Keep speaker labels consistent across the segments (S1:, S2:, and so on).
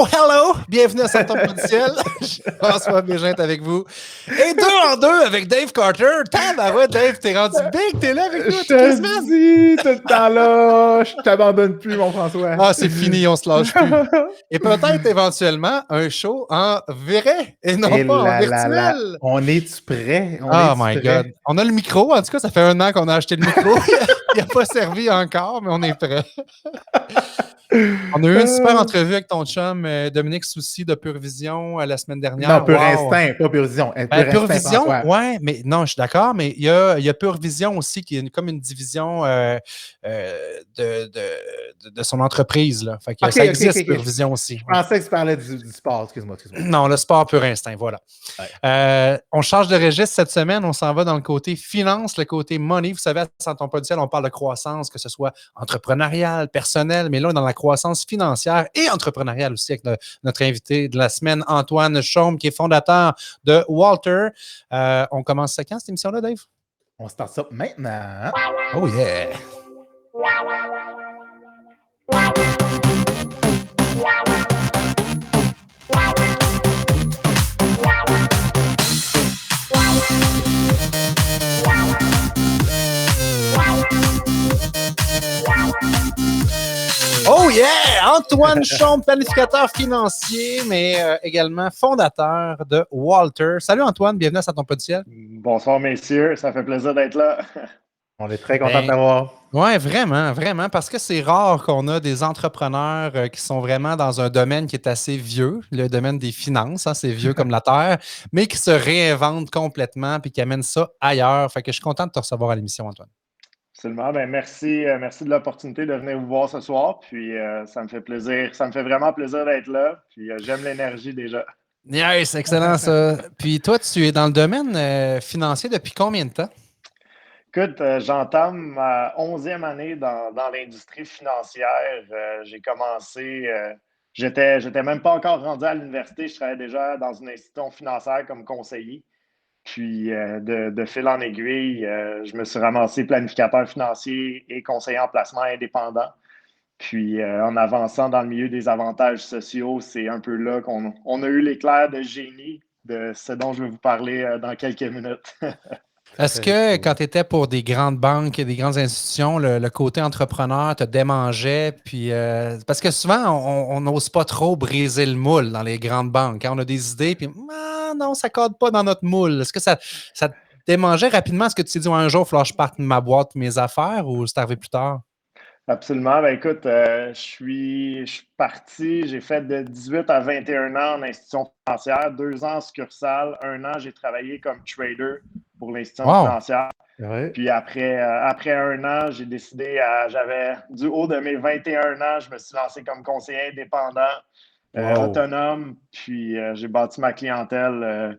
S1: Oh, hello! Bienvenue à Sortons pas du ciel. François Bégin est avec vous. Et 2 en 2 avec Dave Carter. Ouais, Dave, t'es rendu big, t'es là avec nous toutes les semaines.
S2: Je te dis tout le temps là, je t'abandonne plus, mon François.
S1: Ah, c'est fini, on se lâche plus. Et peut-être éventuellement un show en vrai et non
S2: Et
S1: pas en
S2: là,
S1: virtuel.
S2: on est-tu prêt?
S1: Oh my God. On a le micro. En tout cas, ça fait 1 an qu'on a acheté le micro. Il n'a pas servi encore, mais on est prêt. On a eu une super entrevue avec ton chum Dominique Soucy de Pure Vision la semaine dernière.
S2: Non, Pur
S1: Wow.
S2: Instinct, pas Pure Vision.
S1: Pure Vision, oui, mais non, je suis d'accord, mais il y a Pure Vision aussi qui est comme une division de son entreprise. Là. Fait que ça existe, Pure Vision aussi.
S2: Je pensais que tu parlais du sport, excuse-moi.
S1: Non, le sport Pur Instinct, voilà. Ouais. On change de registre cette semaine, on s'en va dans le côté finance, le côté money. Vous savez, à Sortons pas du ciel, on parle de croissance, que ce soit entrepreneuriale, personnelle, mais là, on est dans la croissance financière et entrepreneuriale aussi avec notre invité de la semaine, Antoine Chaume, qui est fondateur de Walter. On commence ça quand, cette émission-là, Dave?
S2: On start ça maintenant.
S1: Oh yeah! Oh yeah! Antoine Chaume, planificateur financier, mais également fondateur de Walter. Salut Antoine, bienvenue à Sortons pas du ciel.
S3: Bonsoir messieurs, ça fait plaisir d'être là.
S2: On est très content de t'avoir.
S1: Oui, vraiment, vraiment, parce que c'est rare qu'on a des entrepreneurs qui sont vraiment dans un domaine qui est assez vieux, le domaine des finances, hein, c'est vieux comme la terre, mais qui se réinventent complètement et qui amènent ça ailleurs. Fait que je suis content de te recevoir à l'émission, Antoine.
S3: Absolument. Ben, merci de l'opportunité de venir vous voir ce soir. Puis ça me fait plaisir. Ça me fait vraiment plaisir d'être là. Puis j'aime l'énergie déjà.
S1: Yes, excellent ça. Puis toi, tu es dans le domaine financier depuis combien de temps?
S3: Écoute, j'entame ma 11e année dans l'industrie financière. J'ai commencé, j'étais même pas encore rendu à l'université. Je travaillais déjà dans une institution financière comme conseiller. Puis, de fil en aiguille, je me suis ramassé planificateur financier et conseiller en placement indépendant. Puis, en avançant dans le milieu des avantages sociaux, c'est un peu là qu'on a eu l'éclair de génie de ce dont je vais vous parler dans quelques minutes.
S1: Est-ce que quand tu étais pour des grandes banques et des grandes institutions, le côté entrepreneur te démangeait? Puis, parce que souvent, on n'ose pas trop briser le moule dans les grandes banques. Hein? On a des idées, puis non, ça ne cadre pas dans notre moule. Est-ce que ça te démangeait rapidement? Est-ce que tu t'es dit un jour, il va falloir que je parte de ma boîte, mes affaires, ou c'est arrivé plus tard?
S3: Absolument. Ben, écoute, je suis parti, j'ai fait de 18 à 21 ans en institution financière, 2 ans en succursale, 1 an, j'ai travaillé comme trader pour l'institution financière.
S2: Ouais.
S3: Puis après 1 an, j'ai décidé, j'avais du haut de mes 21 ans, je me suis lancé comme conseiller indépendant, autonome, puis j'ai bâti ma clientèle.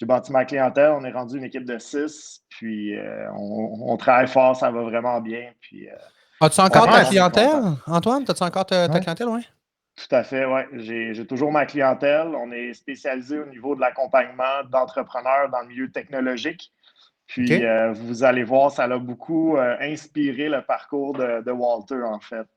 S3: On est rendu une équipe de 6, puis on travaille fort, ça va vraiment bien. Puis,
S1: as-tu encore ta clientèle, Antoine? As-tu encore ta clientèle, oui?
S3: Tout à fait, oui. J'ai toujours ma clientèle. On est spécialisé au niveau de l'accompagnement d'entrepreneurs dans le milieu technologique. Puis, vous allez voir, ça l'a beaucoup inspiré le parcours de Walter, en fait.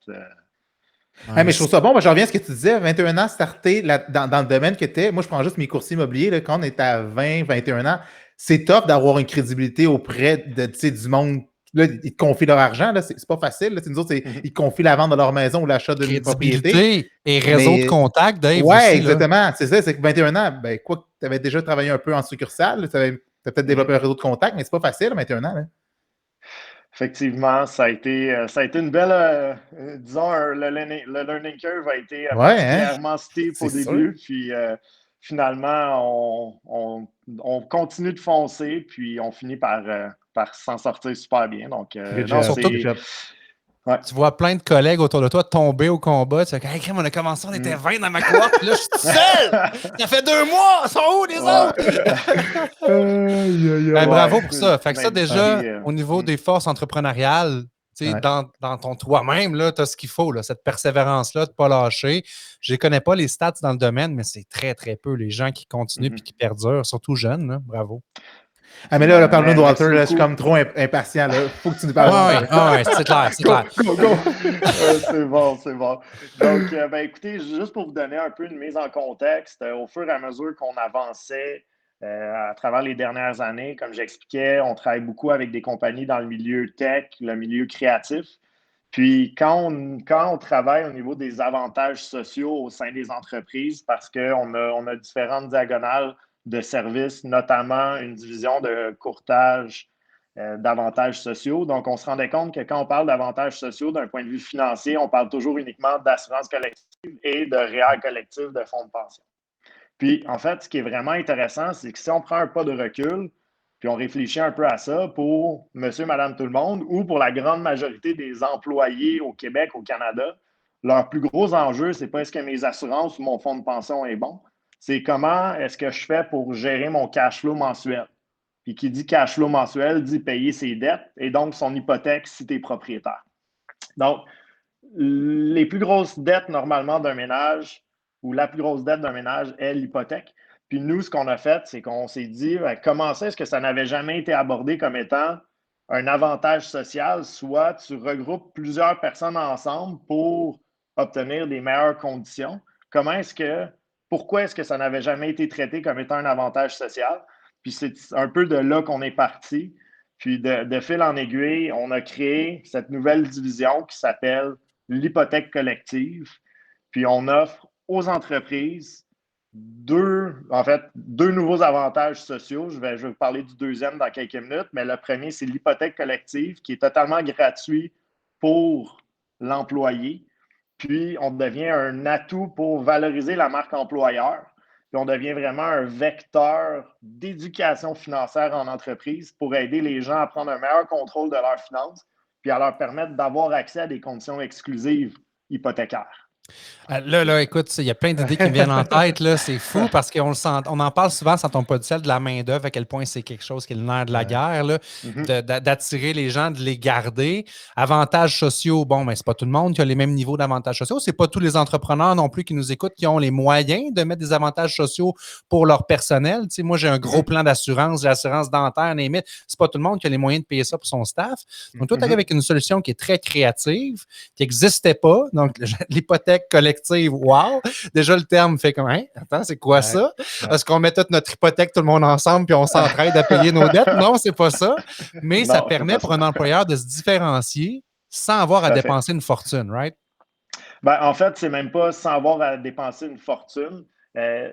S2: Mais je trouve ça bon. Moi, je reviens à ce que tu disais. 21 ans, starté dans le domaine que tu es. Moi, je prends juste mes courtiers immobiliers. Là, quand on est à 20, 21 ans, c'est top d'avoir une crédibilité auprès du monde. Là, ils te confient leur argent. Là, c'est pas facile. Là. Nous autres, ils te confient la vente de leur maison ou l'achat d'une propriété.
S1: Et réseau de contact, Dave.
S2: Oui,
S1: aussi,
S2: exactement. C'est ça. C'est que 21 ans, ben, quoi que tu avais déjà travaillé un peu en succursale, tu as peut-être développé un réseau de contact, mais c'est pas facile, 21 ans. Là.
S3: Effectivement, ça a été une belle, disons, le learning curve a été particulièrement steep au début. Puis finalement, on continue de foncer, puis on finit par s'en sortir super bien. Donc,
S1: tu vois plein de collègues autour de toi tomber au combat. Tu sais, hey, on a commencé, on était 20 dans ma cohorte, puis là, je suis tout seul! Ça fait 2 mois! Ils sont où les autres? Bravo pour ça. Fait que ça, déjà, au niveau des forces entrepreneuriales, dans ton toi-même, tu as ce qu'il faut, là, cette persévérance-là, de ne pas lâcher. Je ne connais pas les stats dans le domaine, mais c'est très, très peu les gens qui continuent et qui perdurent, surtout jeunes. Là. Bravo.
S2: Ah, mais là parle-nous de Walter,
S3: merci
S2: là, je suis
S3: beaucoup.
S2: comme trop impatient. Il faut que tu nous parles de
S1: Ouais,
S2: Walter.
S1: ouais, c'est clair, c'est clair.
S2: Go.
S3: C'est bon, c'est bon. Donc, écoutez, juste pour vous donner un peu une mise en contexte, au fur et à mesure qu'on avançait à travers les dernières années, comme j'expliquais, on travaille beaucoup avec des compagnies dans le milieu tech, le milieu créatif. Puis, quand on travaille au niveau des avantages sociaux au sein des entreprises, parce qu'on a différentes diagonales de services, notamment une division de courtage d'avantages sociaux. Donc, on se rendait compte que quand on parle d'avantages sociaux d'un point de vue financier, on parle toujours uniquement d'assurance collective et de REER collectif de fonds de pension. Puis, en fait, ce qui est vraiment intéressant, c'est que si on prend un pas de recul, puis on réfléchit un peu à ça pour monsieur, madame, tout le monde, ou pour la grande majorité des employés au Québec, au Canada, leur plus gros enjeu, c'est pas est-ce que mes assurances ou mon fonds de pension est bon, c'est comment est-ce que je fais pour gérer mon cash flow mensuel. Puis qui dit cash flow mensuel dit payer ses dettes et donc son hypothèque si tu es propriétaire. Donc, les plus grosses dettes normalement d'un ménage ou la plus grosse dette d'un ménage est l'hypothèque. Puis nous, ce qu'on a fait, c'est qu'on s'est dit comment ça est-ce que ça n'avait jamais été abordé comme étant un avantage social, soit tu regroupes plusieurs personnes ensemble pour obtenir des meilleures conditions. Pourquoi est-ce que ça n'avait jamais été traité comme étant un avantage social? Puis c'est un peu de là qu'on est parti. Puis de fil en aiguille, on a créé cette nouvelle division qui s'appelle l'hypothèque collective. Puis on offre aux entreprises deux nouveaux avantages sociaux. Je vais vous parler du deuxième dans quelques minutes, mais le premier, c'est l'hypothèque collective qui est totalement gratuit pour l'employé. Puis on devient un atout pour valoriser la marque employeur. Puis on devient vraiment un vecteur d'éducation financière en entreprise pour aider les gens à prendre un meilleur contrôle de leurs finances puis à leur permettre d'avoir accès à des conditions exclusives hypothécaires.
S1: Là, écoute, il y a plein d'idées qui me viennent en tête. Là, c'est fou parce qu'on on en parle souvent sans ton pas du ciel de la main-d'œuvre, à quel point c'est quelque chose qui est le nerf de la guerre, là, d'attirer les gens, de les garder. Avantages sociaux, bon, mais c'est pas tout le monde qui a les mêmes niveaux d'avantages sociaux. C'est pas tous les entrepreneurs non plus qui nous écoutent qui ont les moyens de mettre des avantages sociaux pour leur personnel. Tu sais, moi, j'ai un gros plan d'assurance, j'ai l'assurance dentaire, limite. C'est pas tout le monde qui a les moyens de payer ça pour son staff. Donc, toi, tu arrives avec une solution qui est très créative, qui n'existait pas. Donc, l'hypothèque collective. Wow! Déjà, le terme fait comme, hein? Attends, c'est quoi ça? Est-ce qu'on met toute notre hypothèque, tout le monde ensemble, puis on s'entraide à payer nos dettes? Non, c'est pas ça. Mais
S3: Non,
S1: ça permet pour un employeur de se différencier sans avoir à dépenser une fortune, right?
S3: En fait, c'est même pas sans avoir à dépenser une fortune.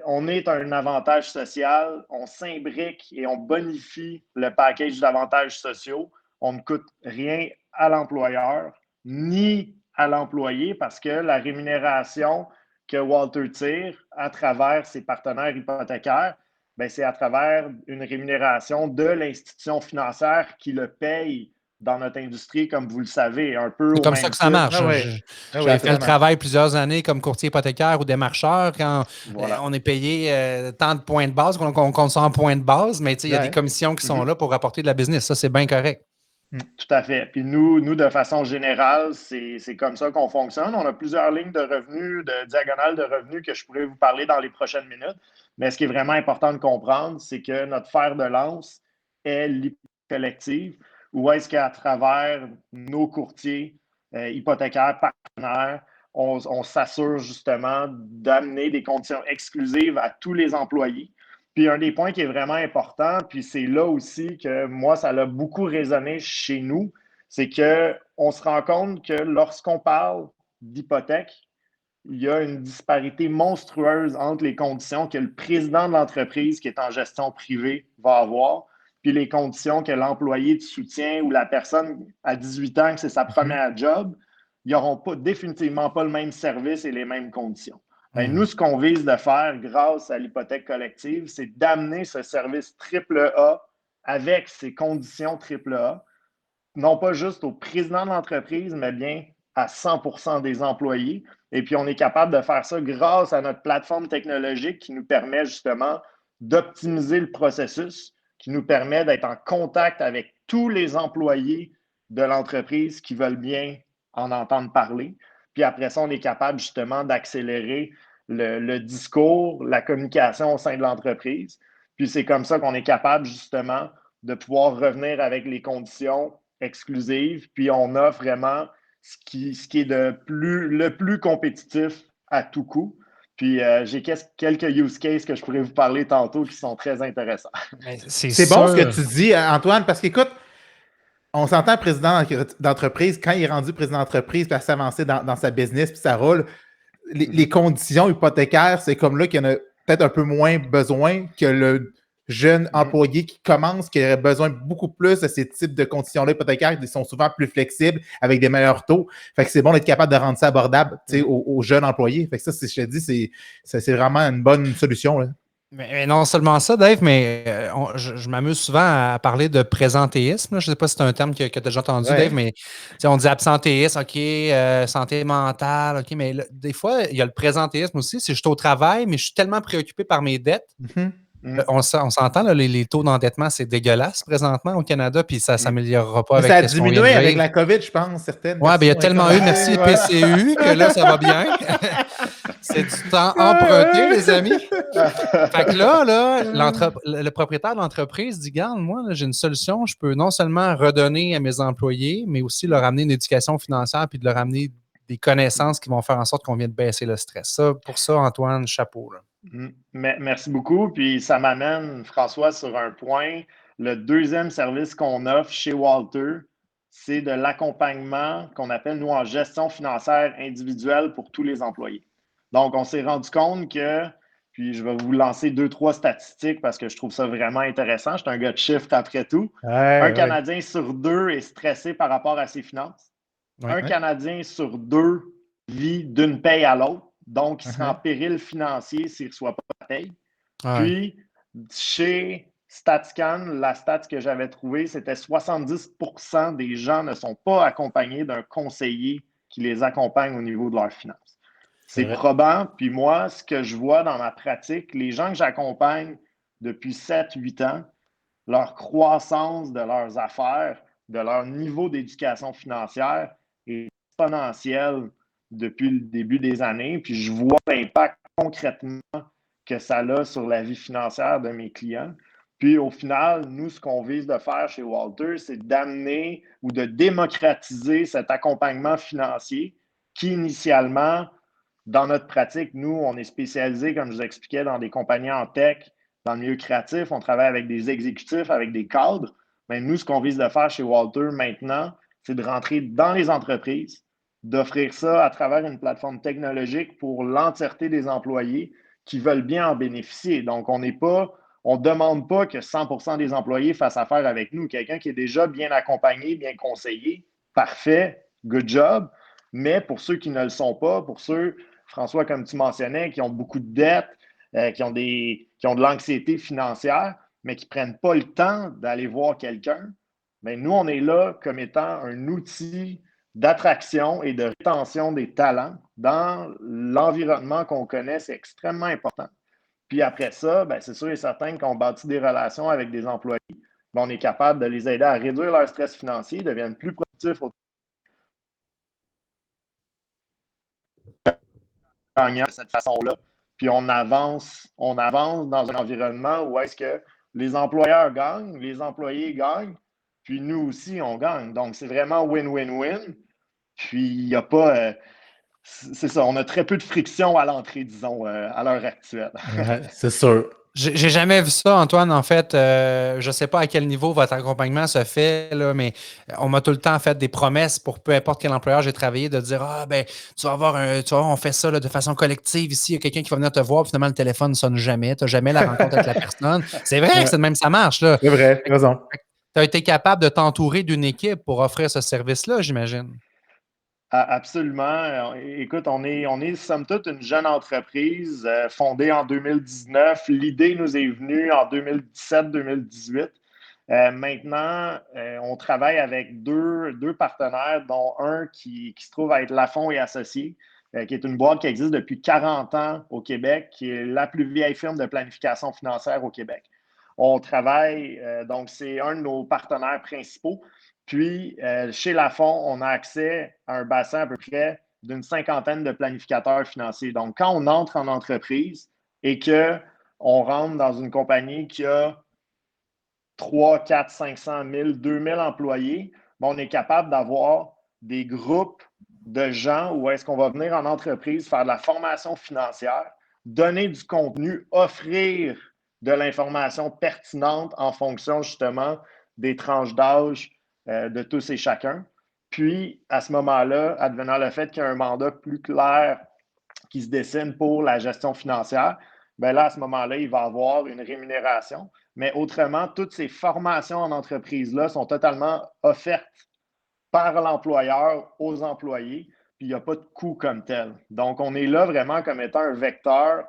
S3: On est un avantage social, on s'imbrique et on bonifie le package d'avantages sociaux. On ne coûte rien à l'employeur ni à l'employé parce que la rémunération que Walter tire à travers ses partenaires hypothécaires, c'est à travers une rémunération de l'institution financière qui le paye dans notre industrie, comme vous le savez, un peu
S1: C'est
S3: au
S1: comme
S3: même
S1: ça que ça
S3: titre.
S1: marche. J'ai fait le travail plusieurs années comme courtier hypothécaire ou démarcheur quand on est payé tant de points de base, qu'on compte ça en points de base, mais il y a des commissions qui sont là pour apporter de la business. Ça, c'est bien correct.
S3: Tout à fait. Puis nous, de façon générale, c'est comme ça qu'on fonctionne. On a plusieurs lignes de revenus, de diagonales de revenus que je pourrais vous parler dans les prochaines minutes. Mais ce qui est vraiment important de comprendre, c'est que notre fer de lance est l'hypothèque collective, où est-ce qu'à travers nos courtiers hypothécaires partenaires, on s'assure justement d'amener des conditions exclusives à tous les employés. Puis un des points qui est vraiment important, puis c'est là aussi que moi, ça a beaucoup résonné chez nous, c'est qu'on se rend compte que lorsqu'on parle d'hypothèque, il y a une disparité monstrueuse entre les conditions que le président de l'entreprise qui est en gestion privée va avoir, puis les conditions que l'employé de soutien ou la personne à 18 ans, que c'est sa première job, ils n'auront définitivement pas le même service et les mêmes conditions. Nous, ce qu'on vise de faire grâce à l'hypothèque collective, c'est d'amener ce service AAA avec ces conditions AAA, non pas juste au président de l'entreprise, mais bien à 100% des employés. Et puis, on est capable de faire ça grâce à notre plateforme technologique qui nous permet justement d'optimiser le processus, qui nous permet d'être en contact avec tous les employés de l'entreprise qui veulent bien en entendre parler. Puis après ça, on est capable justement d'accélérer le discours, la communication au sein de l'entreprise. Puis c'est comme ça qu'on est capable justement de pouvoir revenir avec les conditions exclusives. Puis on offre vraiment ce qui est le plus compétitif à tout coup. Puis j'ai quelques use cases que je pourrais vous parler tantôt qui sont très intéressants.
S2: C'est bon ce que tu dis, Antoine, parce qu'écoute, on s'entend président d'entreprise, quand il est rendu président d'entreprise, puis à s'avancer dans sa business, puis ça roule, les conditions hypothécaires, c'est comme là qu'il y en a peut-être un peu moins besoin que le jeune employé qui commence, qui aurait besoin beaucoup plus de ces types de conditions-là hypothécaires qui sont souvent plus flexibles avec des meilleurs taux. Fait que c'est bon d'être capable de rendre ça abordable aux jeunes employés. Fait que ça, je te dis, c'est vraiment une bonne solution. Là.
S1: Mais non seulement ça, Dave, mais je m'amuse souvent à parler de présentéisme. Là. Je ne sais pas si c'est un terme que tu as déjà entendu, Dave, mais on dit absentéisme, OK, santé mentale, OK, mais là, des fois, il y a le présentéisme aussi. Si je suis au travail, mais je suis tellement préoccupé par mes dettes. On s'entend, là, les taux d'endettement, c'est dégueulasse présentement au Canada, puis ça ne s'améliorera pas avec
S2: ça a
S1: ce qu'on vient de
S2: diminué
S1: dire.
S2: avec la COVID, je pense, certaines.
S1: Oui, bien, il y a tellement eu, merci PCU, que là, ça va bien. C'est du temps emprunté, les amis. Fait que là le propriétaire de l'entreprise dit, garde, moi, là, j'ai une solution. Je peux non seulement redonner à mes employés, mais aussi leur amener une éducation financière puis de leur amener des connaissances qui vont faire en sorte qu'on vienne de baisser le stress. Pour ça, Antoine, chapeau. Là.
S3: Merci beaucoup. Puis ça m'amène, François, sur un point. Le deuxième service qu'on offre chez Walter, c'est de l'accompagnement qu'on appelle, nous, en gestion financière individuelle pour tous les employés. Donc, on s'est rendu compte que, puis je vais vous lancer 2-3 statistiques parce que je trouve ça vraiment intéressant. Je suis un gars de chiffres après tout. Un Canadien sur 2 est stressé par rapport à ses finances. Un Canadien sur 2 vit d'une paye à l'autre. Donc, il sera en péril financier s'il ne reçoit pas la paye. Puis, chez StatsCan, la stat que j'avais trouvée, c'était 70% des gens ne sont pas accompagnés d'un conseiller qui les accompagne au niveau de leurs finances. C'est probant. Puis moi, ce que je vois dans ma pratique, les gens que j'accompagne depuis 7-8 ans, leur croissance de leurs affaires, de leur niveau d'éducation financière est exponentielle depuis le début des années. Puis je vois l'impact concrètement que ça a sur la vie financière de mes clients. Puis au final, nous, ce qu'on vise de faire chez Walter, c'est d'amener ou de démocratiser cet accompagnement financier qui, initialement, dans notre pratique, nous, on est spécialisé, comme je vous expliquais, dans des compagnies en tech, dans le milieu créatif. On travaille avec des exécutifs, avec des cadres. Mais nous, ce qu'on vise de faire chez Walter maintenant, c'est de rentrer dans les entreprises, d'offrir ça à travers une plateforme technologique pour l'entièreté des employés qui veulent bien en bénéficier. Donc, on ne demande pas que 100% des employés fassent affaire avec nous. Quelqu'un qui est déjà bien accompagné, bien conseillé, parfait, good job. Mais pour ceux qui ne le sont pas, pour ceux, François, comme tu mentionnais, qui ont beaucoup de dettes, qui ont de l'anxiété financière, mais qui ne prennent pas le temps d'aller voir quelqu'un, bien, nous, on est là comme étant un outil d'attraction et de rétention des talents dans l'environnement qu'on connaît. C'est extrêmement important. Puis après ça, bien, c'est sûr et certain qu'on bâtit des relations avec des employés. Bien, on est capable de les aider à réduire leur stress financier, deviennent plus productifs gagnant de cette façon-là. Puis on avance dans un environnement où est-ce que les employeurs gagnent, les employés gagnent, puis nous aussi, on gagne. Donc, c'est vraiment win-win-win. Puis, il n'y a pas... c'est ça, on a très peu de friction à l'entrée, disons, à l'heure actuelle.
S2: C'est sûr.
S1: J'ai jamais vu ça, Antoine. En fait, je ne sais pas à quel niveau votre accompagnement se fait, là, mais on m'a tout le temps fait des promesses pour peu importe quel employeur j'ai travaillé de dire tu vas voir, on fait ça là, de façon collective ici. Il y a quelqu'un qui va venir te voir, puis finalement, le téléphone ne sonne jamais. Tu n'as jamais la rencontre avec la personne. C'est vrai que c'est de même, ça marche. Là.
S2: C'est vrai, raison.
S1: Tu as été capable de t'entourer d'une équipe pour offrir ce service-là, j'imagine.
S3: Absolument. Écoute, on est somme toute une jeune entreprise fondée en 2019. L'idée nous est venue en 2017-2018. Maintenant, on travaille avec deux partenaires, dont un qui se trouve à être Lafond et Associés, qui est une boîte qui existe depuis 40 ans au Québec, qui est la plus vieille firme de planification financière au Québec. On travaille, donc c'est un de nos partenaires principaux. Puis, chez Lafond, on a accès à un bassin à peu près d'une 50aine de planificateurs financiers. Donc, quand on entre en entreprise et qu'on rentre dans une compagnie qui a 3, 4, 500 000, 2000 employés, on est capable d'avoir des groupes de gens où est-ce qu'on va venir en entreprise faire de la formation financière, donner du contenu, offrir de l'information pertinente en fonction justement des tranches d'âge de tous et chacun. Puis, à ce moment-là, advenant le fait qu'il y a un mandat plus clair qui se dessine pour la gestion financière, bien là, à ce moment-là, il va avoir une rémunération. Mais autrement, toutes ces formations en entreprise-là sont totalement offertes par l'employeur aux employés, puis il n'y a pas de coût comme tel. Donc, on est là vraiment comme étant un vecteur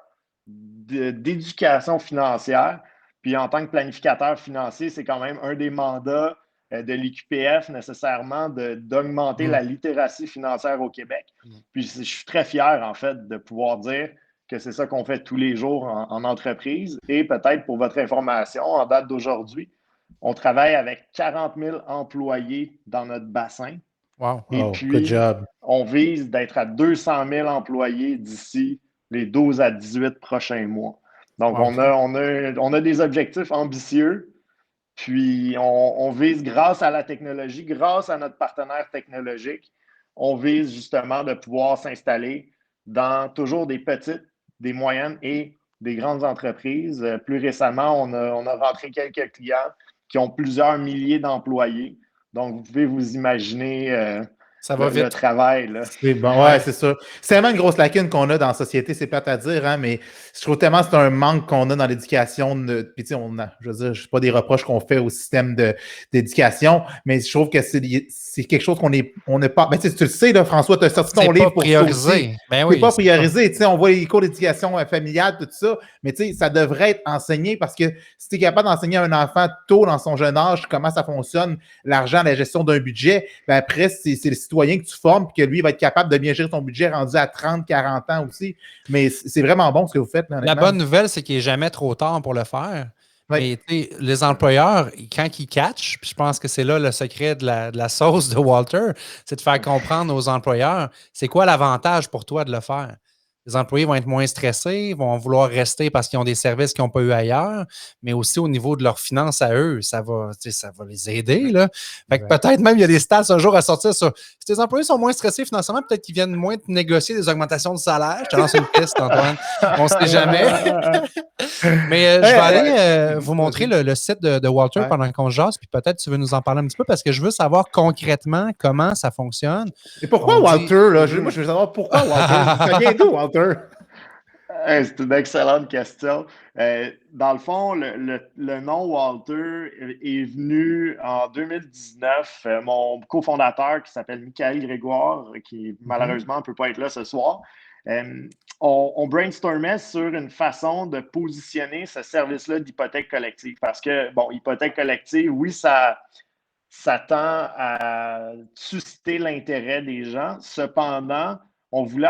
S3: d'éducation financière. Puis en tant que planificateur financier, c'est quand même un des mandats de l'IQPF nécessairement d'augmenter la littératie financière au Québec. Puis je suis très fier, en fait, de pouvoir dire que c'est ça qu'on fait tous les jours en entreprise. Et peut-être pour votre information, en date d'aujourd'hui, on travaille avec 40 000 employés dans notre bassin.
S1: Wow.
S3: Et puis, on vise d'être à 200 000 employés d'ici les 12 à 18 prochains mois. Donc, on a des objectifs ambitieux. Puis, on vise grâce à la technologie, grâce à notre partenaire technologique, on vise justement de pouvoir s'installer dans toujours des petites, des moyennes et des grandes entreprises. Plus récemment, on a rentré quelques clients qui ont plusieurs milliers d'employés. Donc, vous pouvez vous imaginer
S1: ça va vite.
S3: Le travail. Là.
S2: C'est bon, ouais, c'est ça. C'est tellement une grosse lacune qu'on a dans la société, c'est plate à dire, hein, mais je trouve tellement que c'est un manque qu'on a dans l'éducation. Puis, tu sais, je veux dire, je sais pas des reproches qu'on fait au système d'éducation, mais je trouve que c'est quelque chose qu'on n'a pas. Mais tu le sais, là, François, tu as sorti ton livre pour ça aussi.
S1: Ben oui,
S2: c'est pas priorisé. Tu sais, on voit les cours d'éducation familiale, tout ça, mais tu sais, ça devrait être enseigné parce que si tu es capable d'enseigner à un enfant tôt dans son jeune âge comment ça fonctionne, l'argent, la gestion d'un budget, ben après, c'est le citoyen que tu formes que lui va être capable de bien gérer son budget rendu à 30, 40 ans aussi. Mais c'est vraiment bon ce que vous faites. Là,
S1: la bonne nouvelle, c'est qu'il n'est jamais trop tard pour le faire. Oui. Mais les employeurs, quand ils catchent, puis je pense que c'est là le secret de la sauce de Walter, c'est de faire comprendre aux employeurs, c'est quoi l'avantage pour toi de le faire. Les employés vont être moins stressés, vont vouloir rester parce qu'ils ont des services qu'ils n'ont pas eu ailleurs, mais aussi au niveau de leurs finances à eux, ça va les aider. Là. Fait que peut-être même il y a des stats un jour à sortir sur si tes employés sont moins stressés financièrement, peut-être qu'ils viennent moins te négocier des augmentations de salaire. Je te lance une piste, Antoine. On ne sait jamais. Mais je vais aller vous montrer le site de Walter pendant qu'on jase, puis peut-être tu veux nous en parler un petit peu parce que je veux savoir concrètement comment ça fonctionne.
S2: Et pourquoi Walter? Là? Moi, je veux savoir pourquoi Walter. Ça vient d'où, Walter?
S3: C'est une excellente question. Dans le fond, le nom Walter est venu en 2019. Mon cofondateur, qui s'appelle Michael Grégoire, qui malheureusement ne peut pas être là ce soir, on brainstormait sur une façon de positionner ce service-là d'hypothèque collective. Parce que, bon, hypothèque collective, oui, ça tend à susciter l'intérêt des gens. Cependant, on voulait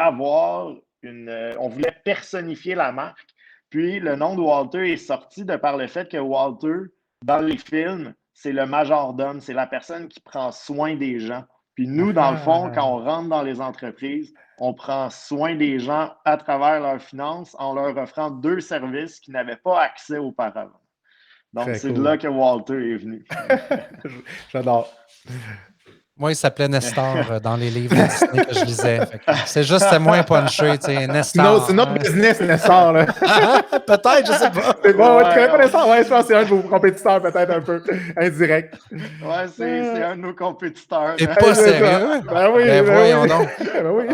S3: on voulait personnifier la marque. Puis, le nom de Walter est sorti de par le fait que Walter, dans les films, c'est le majordome, c'est la personne qui prend soin des gens. Puis nous, dans le fond, quand on rentre dans les entreprises, on prend soin des gens à travers leurs finances en leur offrant 2 services qu'ils n'avaient pas accès auparavant. Donc, c'est de là que Walter est venu.
S2: J'adore.
S1: Moi, il s'appelait Nestor dans les livres de Disney que je lisais. C'est juste, c'est moins punché, tu sais, Nestor.
S2: C'est notre business, Nestor. Là.
S1: Peut-être, je sais pas.
S2: C'est bon, tu connais pas Nestor? Ouais, je pense que c'est un de vos compétiteurs, peut-être un peu indirect.
S3: Ouais, c'est un de nos compétiteurs.
S1: T'es pas sérieux?
S2: Ben oui,
S1: voyons donc.
S2: Ben oui.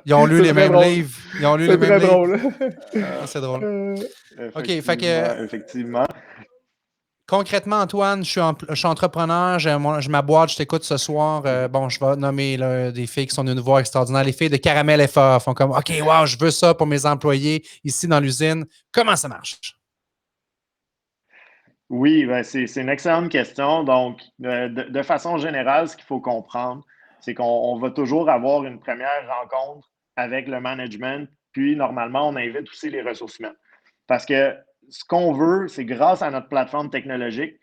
S1: Ils ont lu les mêmes livres. Ils ont lu les mêmes livres.
S2: C'est drôle.
S1: OK, fait que...
S3: Effectivement.
S1: Concrètement, Antoine, je suis entrepreneur, j'ai ma boîte, je t'écoute ce soir. Bon, je vais nommer là, des filles qui sont d'une voix extraordinaire. Les filles de Caramel FA font comme OK, wow, je veux ça pour mes employés ici dans l'usine. Comment ça marche?
S3: Oui, ben c'est une excellente question. Donc, de façon générale, ce qu'il faut comprendre, c'est qu'on va toujours avoir une première rencontre avec le management, puis normalement, on invite aussi les ressources humaines. Parce que ce qu'on veut, c'est grâce à notre plateforme technologique,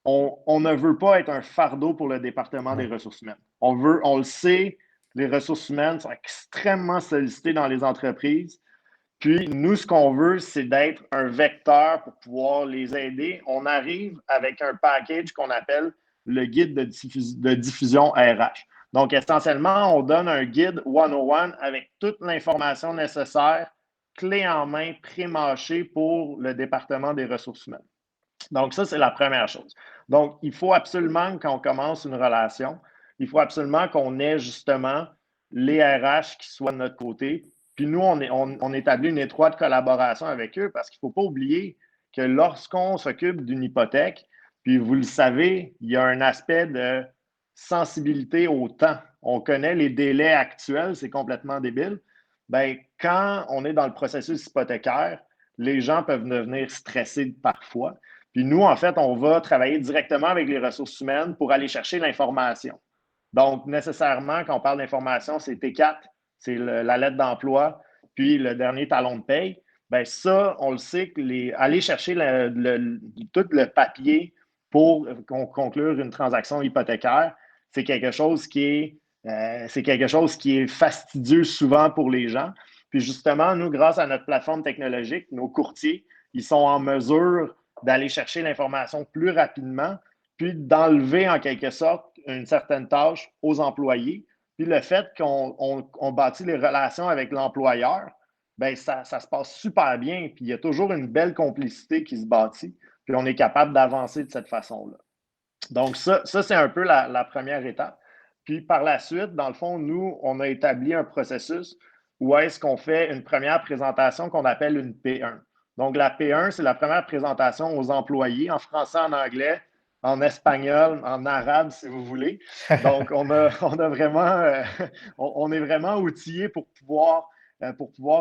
S3: on ne veut pas être un fardeau pour le département des ressources humaines. On le sait, les ressources humaines sont extrêmement sollicitées dans les entreprises. Puis, nous, ce qu'on veut, c'est d'être un vecteur pour pouvoir les aider. On arrive avec un package qu'on appelle le guide de diffusion RH. Donc, essentiellement, on donne un guide 101 avec toute l'information nécessaire, clé en main, pré-mâchée pour le département des ressources humaines. Donc, ça, c'est la première chose. Donc, il faut absolument, quand on commence une relation, il faut absolument qu'on ait justement les RH qui soient de notre côté. Puis nous, on établit une étroite collaboration avec eux parce qu'il ne faut pas oublier que lorsqu'on s'occupe d'une hypothèque, puis vous le savez, il y a un aspect de sensibilité au temps. On connaît les délais actuels, c'est complètement débile. Bien, quand on est dans le processus hypothécaire, les gens peuvent devenir stressés parfois. Puis nous, en fait, on va travailler directement avec les ressources humaines pour aller chercher l'information. Donc, nécessairement, quand on parle d'information, c'est T4, c'est la lettre d'emploi, puis le dernier talon de paye. Bien, ça, on le sait, aller chercher tout le papier pour conclure une transaction hypothécaire, c'est quelque chose qui est fastidieux souvent pour les gens. Puis justement, nous, grâce à notre plateforme technologique, nos courtiers, ils sont en mesure d'aller chercher l'information plus rapidement, puis d'enlever en quelque sorte une certaine tâche aux employés. Puis le fait qu'on bâtit les relations avec l'employeur, bien, ça se passe super bien. Puis il y a toujours une belle complicité qui se bâtit. Puis on est capable d'avancer de cette façon-là. Donc, ça c'est un peu la première étape. Puis par la suite, dans le fond, nous, on a établi un processus où est-ce qu'on fait une première présentation qu'on appelle une P1. Donc, la P1, c'est la première présentation aux employés en français, en anglais, en espagnol, en arabe, si vous voulez. Donc, on est vraiment outillé pour pouvoir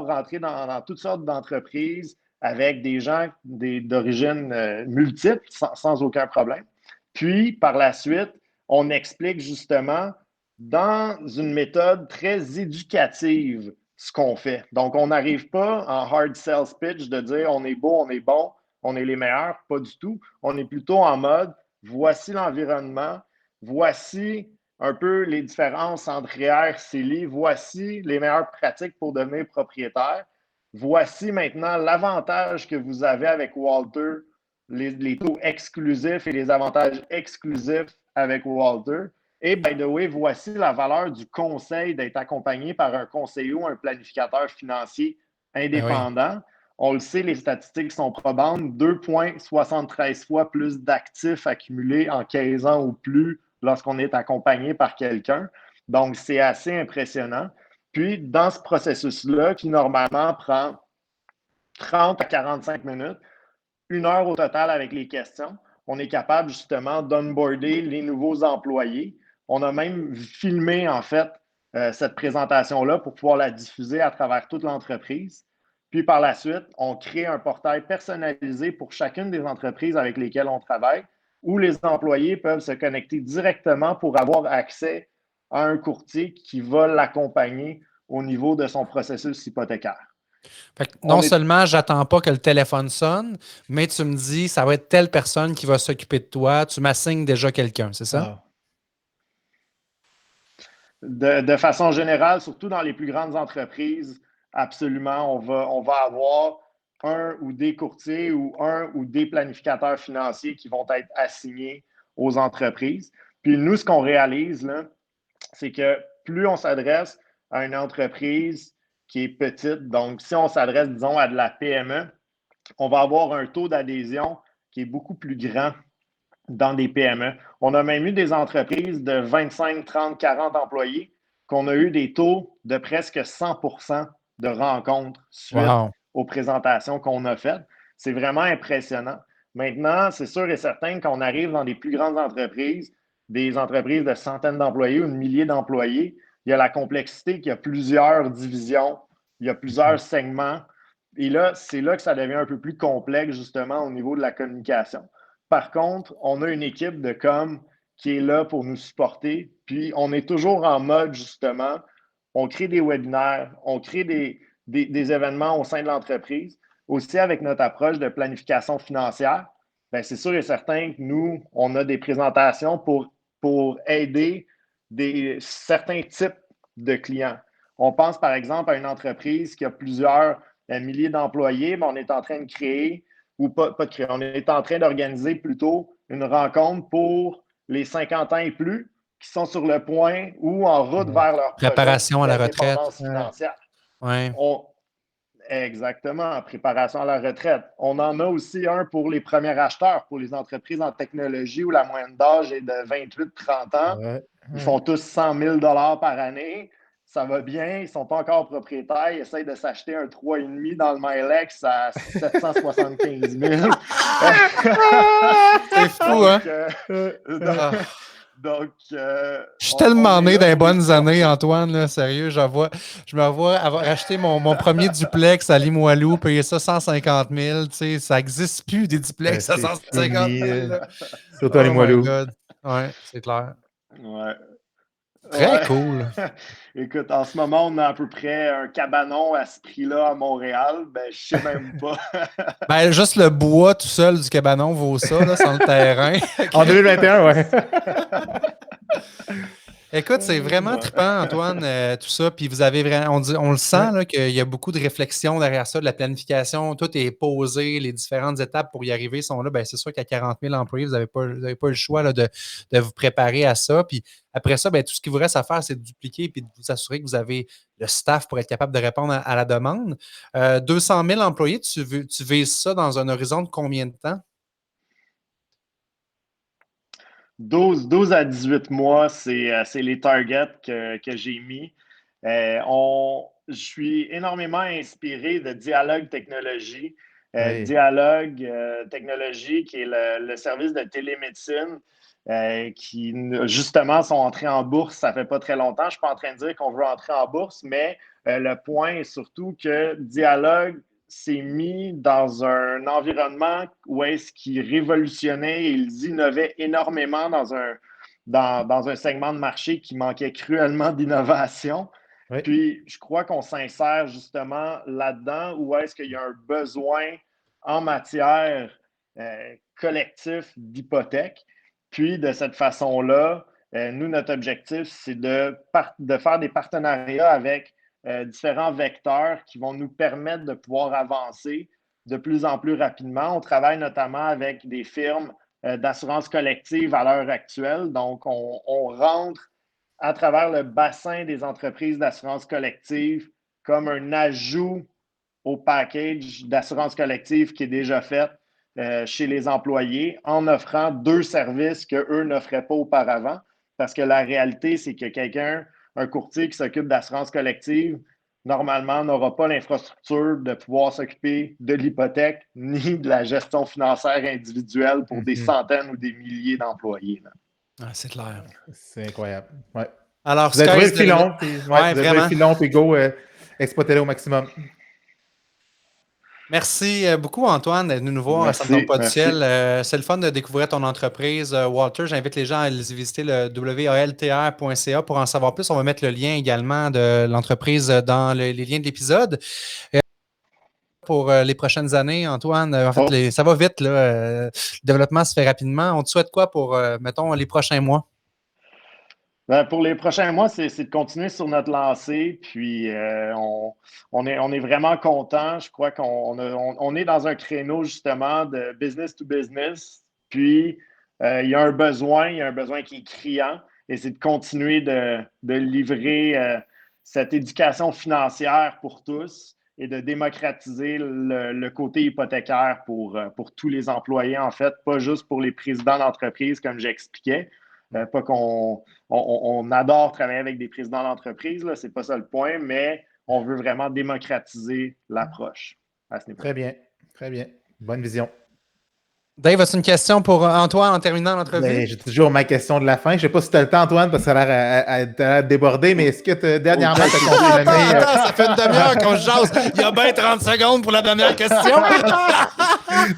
S3: rentrer dans toutes sortes d'entreprises avec des gens d'origine multiple, sans aucun problème. Puis, par la suite, on explique justement dans une méthode très éducative ce qu'on fait. Donc, on n'arrive pas en hard sales pitch de dire on est beau, on est bon, on est les meilleurs. Pas du tout. On est plutôt en mode voici l'environnement, voici un peu les différences entre REER, CELI, voici les meilleures pratiques pour devenir propriétaire. Voici maintenant l'avantage que vous avez avec Walter, les taux exclusifs et les avantages exclusifs avec Walter. Et by the way, voici la valeur du conseil d'être accompagné par un conseiller ou un planificateur financier indépendant. Oui. On le sait, les statistiques sont probantes. 2,73 fois plus d'actifs accumulés en 15 ans ou plus lorsqu'on est accompagné par quelqu'un. Donc, c'est assez impressionnant. Puis, dans ce processus-là, qui normalement prend 30 à 45 minutes, 1 heure au total avec les questions, on est capable justement d'onboarder les nouveaux employés. On a même filmé, en fait, cette présentation-là pour pouvoir la diffuser à travers toute l'entreprise. Puis par la suite, on crée un portail personnalisé pour chacune des entreprises avec lesquelles on travaille, où les employés peuvent se connecter directement pour avoir accès à un courtier qui va l'accompagner au niveau de son processus hypothécaire.
S1: Fait que non seulement j'attends pas que le téléphone sonne, mais tu me dis ça va être telle personne qui va s'occuper de toi. Tu m'assignes déjà quelqu'un, c'est ça?
S3: De façon générale, surtout dans les plus grandes entreprises, absolument, on va avoir un ou des courtiers ou un ou des planificateurs financiers qui vont être assignés aux entreprises. Puis nous, ce qu'on réalise, là, c'est que plus on s'adresse à une entreprise qui est petite, donc si on s'adresse, disons, à de la PME, on va avoir un taux d'adhésion qui est beaucoup plus grand dans des PME. On a même eu des entreprises de 25, 30, 40 employés qu'on a eu des taux de presque 100% de rencontres suite aux présentations qu'on a faites. C'est vraiment impressionnant. Maintenant, c'est sûr et certain qu'on arrive dans des plus grandes entreprises, des entreprises de centaines d'employés ou de milliers d'employés, il y a la complexité qu'il y a plusieurs divisions, il y a plusieurs segments. Et là, c'est là que ça devient un peu plus complexe, justement, au niveau de la communication. Par contre, on a une équipe de com qui est là pour nous supporter. Puis, on est toujours en mode, justement, on crée des webinaires, on crée des événements au sein de l'entreprise. Aussi, avec notre approche de planification financière, bien, c'est sûr et certain que nous, on a des présentations pour aider certains types de clients. On pense, par exemple, à une entreprise qui a plusieurs milliers d'employés, mais on est en train de créer, ou pas de créer, on est en train d'organiser plutôt une rencontre pour les 50 ans et plus qui sont sur le point ou en route vers leur projet
S1: Préparation à la retraite.
S3: d'indépendance financière.
S1: Ouais.
S3: Exactement, en préparation à la retraite. On en a aussi un pour les premiers acheteurs, pour les entreprises en technologie où la moyenne d'âge est de 28-30 ans. Ils font tous 100 000 $ par année. Ça va bien, ils ne sont pas encore propriétaires. Ils essayent de s'acheter un 3,5 dans le Milex à 775 000.
S1: C'est fou, hein?
S3: Donc,
S1: je suis tellement né dans les bonnes années, Antoine, là, sérieux. Je me revois avoir acheté mon premier duplex à Limoilou, payer ça 150 000. Tu sais, ça n'existe plus des duplex à 150 000.
S2: Surtout à Limoilou.
S1: Ouais, c'est clair.
S3: Ouais.
S1: Très cool.
S3: Écoute, en ce moment, on a à peu près un cabanon à ce prix-là à Montréal. Ben, je sais même pas.
S1: Ben, juste le bois tout seul du cabanon vaut ça, là, sans le terrain.
S2: En 2021, ouais.
S1: Écoute, c'est vraiment trippant, Antoine, tout ça. Puis vous avez vraiment, on le sent là, qu'il y a beaucoup de réflexion derrière ça, de la planification. Tout est posé, les différentes étapes pour y arriver sont là. Ben, c'est sûr qu'à 40 000 employés, vous n'avez pas le choix là, de vous préparer à ça. Puis après ça, ben, tout ce qu'il vous reste à faire, c'est de dupliquer et de vous assurer que vous avez le staff pour être capable de répondre à la demande. 200 000 employés, tu vises ça dans un horizon de combien de temps?
S3: 12 à 18 mois, c'est les targets que j'ai mis. Je suis énormément inspiré de Dialogue Technologie. Dialogue Technologie, qui est le service de télémédecine, qui justement sont entrés en bourse, ça fait pas très longtemps. Je ne suis pas en train de dire qu'on veut entrer en bourse, mais le point est surtout que Dialogue s'est mis dans un environnement où est-ce qu'ils révolutionnaient et ils innovaient énormément dans un segment de marché qui manquait cruellement d'innovation.
S2: Oui.
S3: Puis, je crois qu'on s'insère justement là-dedans où est-ce qu'il y a un besoin en matière collectif d'hypothèque. Puis, de cette façon-là, nous, notre objectif, c'est de faire des partenariats avec différents vecteurs qui vont nous permettre de pouvoir avancer de plus en plus rapidement. On travaille notamment avec des firmes d'assurance collective à l'heure actuelle. Donc, on rentre à travers le bassin des entreprises d'assurance collective comme un ajout au package d'assurance collective qui est déjà fait chez les employés en offrant 2 services qu'eux n'offraient pas auparavant. Parce que la réalité, c'est que un courtier qui s'occupe d'assurance collective, normalement, n'aura pas l'infrastructure de pouvoir s'occuper de l'hypothèque ni de la gestion financière individuelle pour des centaines ou des milliers d'employés.
S1: Ah, c'est clair.
S2: C'est incroyable. Ouais.
S1: Alors,
S2: vous avez trouvé le filon, puis vous avez trouvé le filon, puis go, exploitez-le au maximum.
S1: Merci beaucoup, Antoine, d'être venu nous voir à Centre Pas du Ciel. C'est le fun de découvrir ton entreprise, Walter. J'invite les gens à visiter le waltr.ca pour en savoir plus. On va mettre le lien également de l'entreprise dans les liens de l'épisode. Pour les prochaines années, Antoine, en fait, ça va vite. Là, le développement se fait rapidement. On te souhaite quoi pour, mettons, les prochains mois?
S3: Ben, pour les prochains mois, c'est de continuer sur notre lancée. Puis, on est vraiment content. Je crois qu'on est dans un créneau, justement, de business to business. Puis, il y a un besoin qui est criant. Et c'est de continuer de livrer cette éducation financière pour tous et de démocratiser le côté hypothécaire pour tous les employés, en fait, pas juste pour les présidents d'entreprise, comme j'expliquais. Pas qu'on adore travailler avec des présidents d'entreprise, c'est pas ça le point, mais on veut vraiment démocratiser l'approche à ce niveau.
S2: Très bien, très bien. Bonne vision.
S1: Dave, as-tu une question pour Antoine en terminant l'entrevue?
S2: J'ai toujours ma question de la fin. Je ne sais pas si tu as le temps, Antoine, parce que ça a l'air débordé, mais est-ce que dernièrement, tu as confirmé...
S1: ça fait une demi-heure qu'on se jase. Il y a bien 30 secondes pour la dernière question.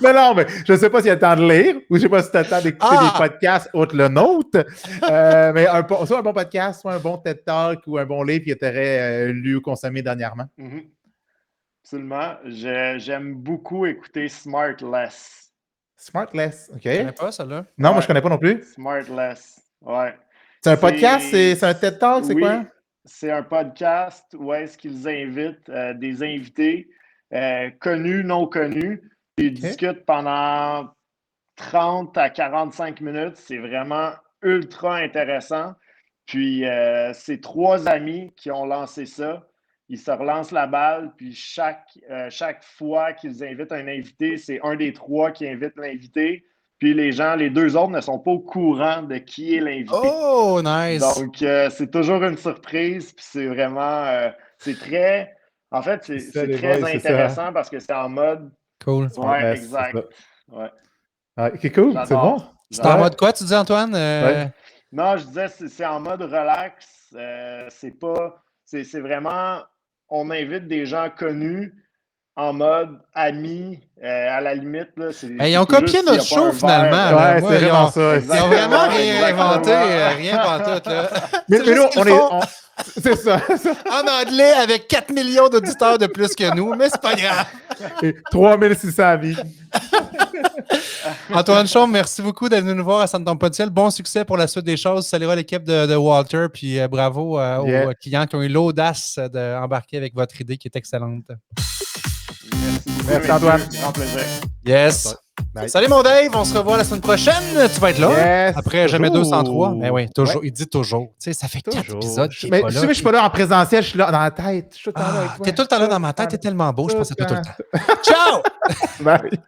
S2: Non, mais je ne sais pas s'il y a le temps de lire ou je ne sais pas si tu as le temps d'écouter des podcasts autres le nôtre. Mais soit un bon podcast, soit un bon TED Talk ou un bon livre que tu aurais lu ou consommé dernièrement.
S3: Absolument. J'aime beaucoup écouter Smartless.
S2: Smartless, OK.
S1: Je ne connais pas ça, là.
S2: Non, moi, je ne connais pas non plus.
S3: Smartless, ouais.
S2: C'est un podcast? C'est un TED Talk? C'est quoi?
S3: C'est un podcast où est-ce qu'ils invitent des invités connus, non connus. Ils discutent pendant 30 à 45 minutes. C'est vraiment ultra intéressant. Puis, c'est 3 amis qui ont lancé ça. Ils se relancent la balle, puis chaque fois qu'ils invitent un invité, c'est un des 3 qui invite l'invité. Puis les 2 autres ne sont pas au courant de qui est l'invité.
S1: Oh, nice!
S3: Donc, c'est toujours une surprise, puis c'est vraiment... c'est très... En fait, c'est très intéressant parce que c'est en mode...
S1: Cool.
S3: Ouais, exact. Ouais.
S2: Ok, cool, c'est bon.
S1: C'est en mode quoi, tu dis, Antoine?
S3: Non, je disais, c'est en mode relax. C'est pas... C'est vraiment... On invite des gens connus en mode amis, à la limite. Là,
S1: ils ont copié notre show, finalement.
S2: Ouais, c'est vraiment ça.
S1: Ils ont vraiment réinventé rien pantoute.
S2: Mais nous, on est... C'est ça.
S1: En anglais, avec 4 millions d'auditeurs de plus que nous, mais c'est pas grave.
S2: Et 3600 vies.
S1: Antoine Chaume, merci beaucoup d'être venu nous voir à Ça ne tombe pas du ciel. Bon succès pour la suite des choses. Saluera l'équipe de Walter, puis bravo aux clients qui ont eu l'audace d'embarquer avec votre idée qui est excellente.
S2: Merci Antoine.
S3: Grand plaisir.
S1: Yes. Bye. Salut mon Dave, on se revoit la semaine prochaine. Tu vas être là.
S2: Yes,
S1: après
S2: toujours.
S1: Jamais 203. Mais oui, toujours. Ouais. Il dit toujours. Tu sais, ça fait 4 épisodes.
S2: Mais tu sais, je suis pas là en présentiel, je suis là dans la tête. Je suis tout le temps là avec toi.
S1: T'es tout le temps là dans ma tête, t'es tellement beau, je pense à toi tout le temps. Ciao!
S2: Bye.